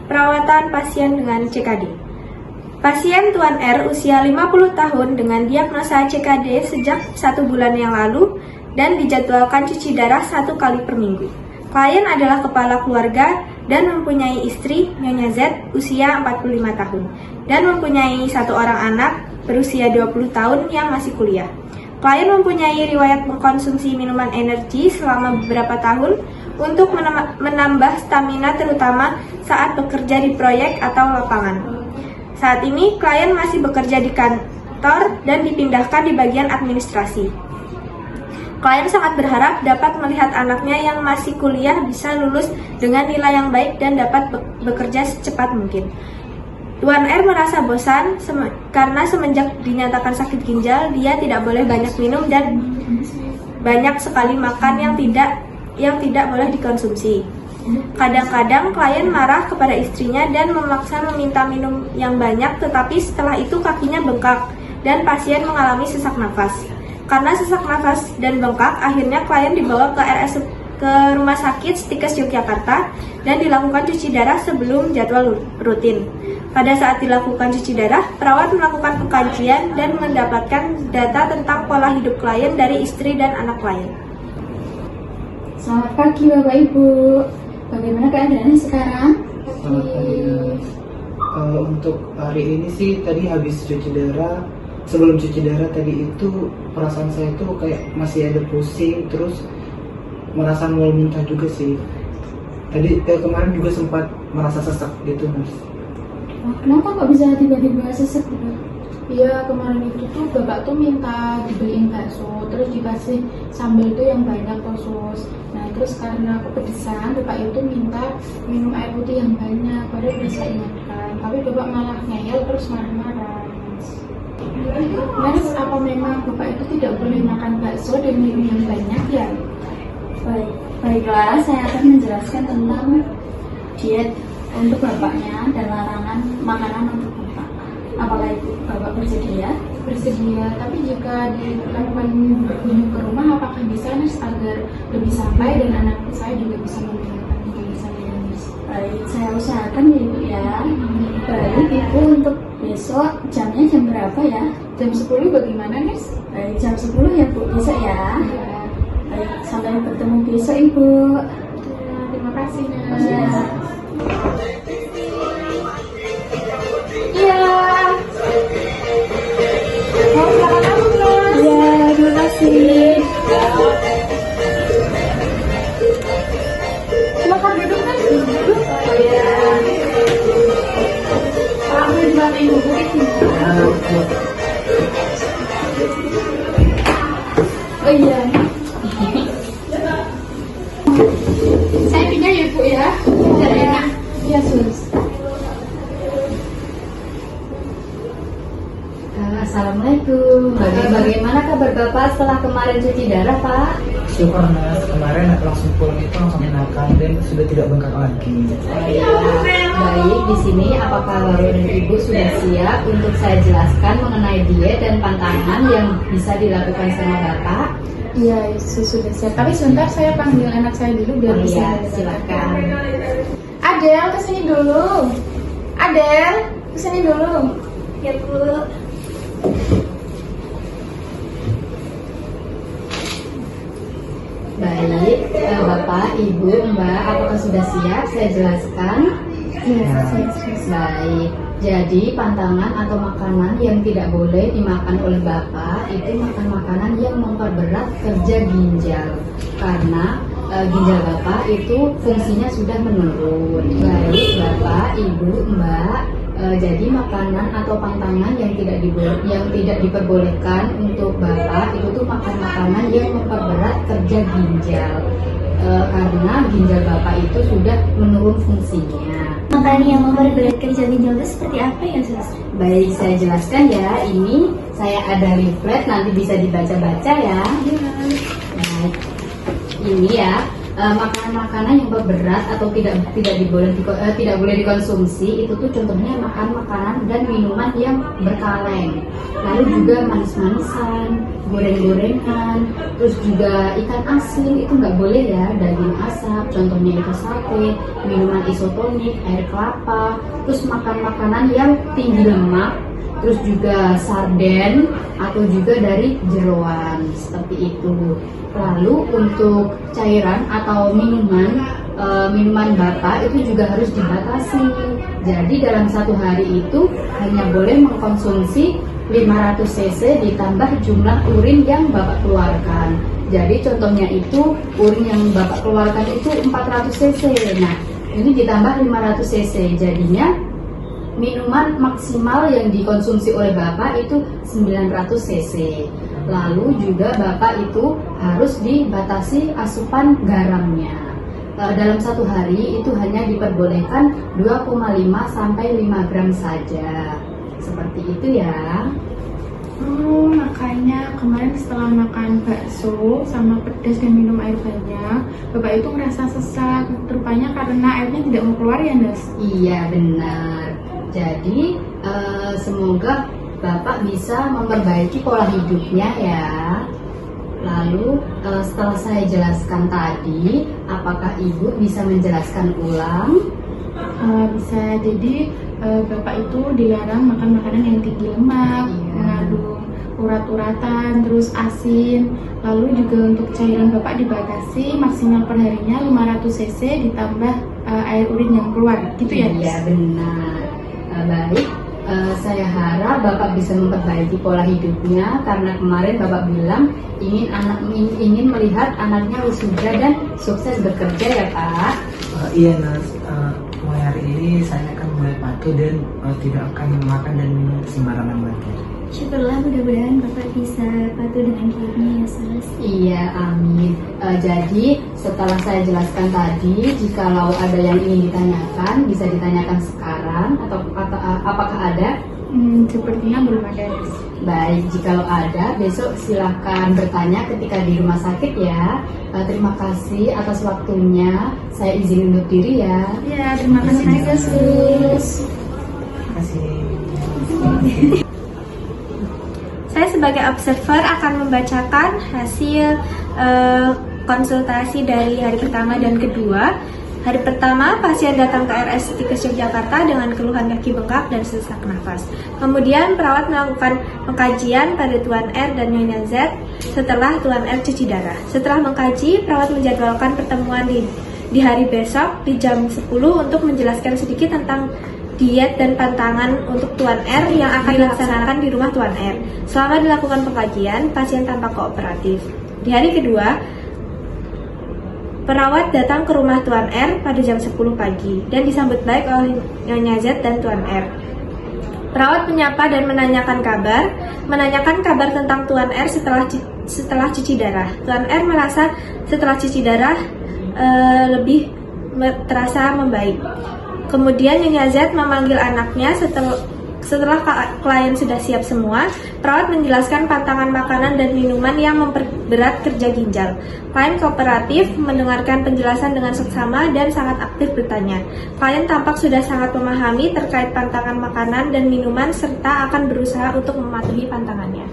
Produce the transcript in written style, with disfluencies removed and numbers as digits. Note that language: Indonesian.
perawatan pasien dengan CKD. Pasien Tuan R usia 50 tahun dengan diagnosa CKD sejak 1 bulan yang lalu dan dijadwalkan cuci darah 1 kali per minggu. Klien adalah kepala keluarga dan mempunyai istri, Nyonya Z, usia 45 tahun, dan mempunyai 1 orang anak berusia 20 tahun yang masih kuliah. Klien mempunyai riwayat mengkonsumsi minuman energi selama beberapa tahun untuk menambah stamina terutama saat bekerja di proyek atau lapangan. Saat ini, klien masih bekerja di kantor dan dipindahkan di bagian administrasi. Klien sangat berharap dapat melihat anaknya yang masih kuliah bisa lulus dengan nilai yang baik dan dapat bekerja secepat mungkin. Tuan R merasa bosan karena semenjak dinyatakan sakit ginjal, dia tidak boleh banyak minum dan banyak sekali makan yang tidak boleh dikonsumsi. Kadang-kadang klien marah kepada istrinya dan memaksa meminta minum yang banyak, tetapi setelah itu kakinya bengkak dan pasien mengalami sesak nafas. Karena sesak nafas dan bengkak, akhirnya klien dibawa ke Rumah Sakit Stikes Yogyakarta dan dilakukan cuci darah sebelum jadwal rutin. Pada saat dilakukan cuci darah, perawat melakukan pengkajian dan mendapatkan data tentang pola hidup klien dari istri dan anak klien. Selamat pagi Bapak Ibu. Bagaimana keadaannya sekarang? Selamat pagi. Untuk hari ini sih tadi habis cuci darah. Sebelum cuci darah tadi itu perasaan saya tuh kayak masih ada pusing, terus merasa mau muntah juga sih. Tadi kemarin juga sempat merasa sesak gitu, Mas. Kenapa kok bisa tiba-tiba sesak gitu? Iya, kemarin itu tuh bapak tuh minta dibeliin bakso, terus dikasih sambal tuh yang banyak khusus. Nah terus karena kepedesan, bapak itu minta minum air putih yang banyak, padahal udah saya ingatkan. Tapi bapak malah ngeyel terus marah-marah. Mas, apa memang bapak itu tidak boleh makan bakso dan minum yang banyak ya? Baiklah, saya akan menjelaskan tentang diet untuk bapaknya dan larangan makanan untuk bapak. Apakah itu bapak bersedia? Bersedia, tapi jika dilakukan berkunjung ke rumah, apakah bisa Nes agar lebih santai dan anak saya juga bisa menggunakan bagi saya Nes? Baik, saya usahakan ya Ibu ya. Baik Ibu, untuk besok jamnya jam berapa ya? Jam 10 bagaimana Nes? Baik, jam 10 ya Bu, besok ya. Ya. Baik, sampai bertemu besok Ibu. Terima kasih Nes. Ya. Iya. Mau silakan masuk Nes. Iya, terima kasih. Silakan duduk Nes. Duduk. Iya. Pak, boleh dibantu Ibu Bu di sini. Oh iya. Saya pindah ya Bu ya. Biar enak. Ya Sus. Assalamualaikum. Bagaimana kabar Bapak setelah kemarin cuci darah Pak? Syukur, Mas. Kemarin langsung pulang itu langsung enakan dan sudah tidak bengkak lagi. Baik, di sini apakah Bapak dan Ibu sudah siap untuk saya jelaskan mengenai diet dan pantangan yang bisa dilakukan sama Bapak? Iya, sudah siap. Tapi sebentar saya panggil anak saya dulu biar bisa. Iya, silakan. Adel, kesini dulu. Adel, kesini dulu. Ya Bu. Baik, Bapak, Ibu, Mbak, apakah sudah siap saya jelaskan? Iya, Baik, jadi pantangan atau makanan yang tidak boleh dimakan oleh Bapak itu makan makanan yang memperberat kerja ginjal karena ginjal Bapak itu fungsinya sudah menurun. Baik, Bapak, Ibu, Mbak, jadi makanan atau pantangan yang tidak diperbolehkan untuk Bapak itu tuh makan makanan yang memperberat kerja ginjal karena ginjal Bapak itu sudah menurun fungsinya. Makanan yang memperberat kerja ginjal itu seperti apa ya Sus? Baik, saya jelaskan ya. Ini saya ada leaflet, nanti bisa dibaca-baca ya. Baik, ini ya. makanan-makanan yang berberat atau tidak boleh dikonsumsi itu tuh contohnya makan makanan dan minuman yang berkaleng, lalu juga manis-manisan, goreng-gorengan, terus juga ikan asin itu nggak boleh ya, daging asap contohnya itu sate, minuman isotonik, air kelapa, terus makan makanan yang tinggi lemak, terus juga sarden atau juga dari jeroan seperti itu. Lalu untuk cairan atau minuman Bapak itu juga harus dibatasi. Jadi dalam satu hari itu hanya boleh mengkonsumsi 500 cc ditambah jumlah urin yang Bapak keluarkan. Jadi contohnya itu urin yang Bapak keluarkan itu 400 cc. Nah, ini ditambah 500 cc. Jadinya minuman maksimal yang dikonsumsi oleh Bapak itu 900 cc. Lalu juga Bapak itu harus dibatasi asupan garamnya. Dalam satu hari itu hanya diperbolehkan 2,5 sampai 5 gram saja. Seperti itu ya. Oh, makanya kemarin setelah makan bakso sama pedas dan minum air banyak, Bapak itu merasa sesak. Rupanya karena airnya tidak mau keluar ya, Nas? Iya, benar. Jadi semoga Bapak bisa memperbaiki pola hidupnya ya. Lalu setelah saya jelaskan tadi, apakah Ibu bisa menjelaskan ulang? Bisa. Jadi Bapak itu dilarang makan makanan yang tinggi lemak, Iya. mengandung urat-uratan, terus asin. Lalu juga untuk cairan Bapak dibatasi maksimal perharinya 500 cc ditambah air urin yang keluar, gitu ya? Iya, benar. Baik, saya harap Bapak bisa memperbaiki pola hidupnya karena kemarin Bapak bilang ingin melihat anaknya wisuda dan sukses bekerja ya Pak. Iya Nas, mulai hari ini saya akan mulai patuh dan tidak akan makan dan minum sembarangan lagi. Syukurlah, mudah-mudahan Bapak bisa patuh dengan kiatnya ya Sus. Iya, amin. Jadi setelah saya jelaskan tadi, jikalau ada yang ingin ditanyakan, bisa ditanyakan sekarang atau apakah ada? Sepertinya belum ada. Baik, jikalau ada, besok silahkan bertanya ketika di rumah sakit ya. Terima kasih atas waktunya. Saya izin undur diri ya. Ya, terima kasih Sus. Terima kasih. Saya sebagai observer akan membacakan hasil konsultasi dari hari pertama dan kedua. Hari pertama, pasien datang ke RS Tikes Yogyakarta dengan keluhan kaki bengkak dan sesak nafas. Kemudian perawat melakukan pengkajian pada Tuan R dan Nyonya Z setelah Tuan R cuci darah. Setelah mengkaji, perawat menjadwalkan pertemuan di hari besok di jam 10 untuk menjelaskan sedikit tentang diet dan pantangan untuk Tuan R yang akan dilaksanakan di rumah Tuan R. Selama dilakukan pengkajian, pasien tampak kooperatif. Di hari kedua, perawat datang ke rumah Tuan R pada jam 10 pagi dan disambut baik oleh Nyonya Z dan Tuan R. Perawat menyapa dan menanyakan kabar tentang Tuan R setelah cuci darah. Tuan R merasa setelah cuci darah lebih terasa membaik. Kemudian Nyonya Z memanggil anaknya setelah klien sudah siap semua. Perawat menjelaskan pantangan makanan dan minuman yang memperberat kerja ginjal. Klien kooperatif, mendengarkan penjelasan dengan seksama dan sangat aktif bertanya. Klien tampak sudah sangat memahami terkait pantangan makanan dan minuman serta akan berusaha untuk mematuhi pantangannya.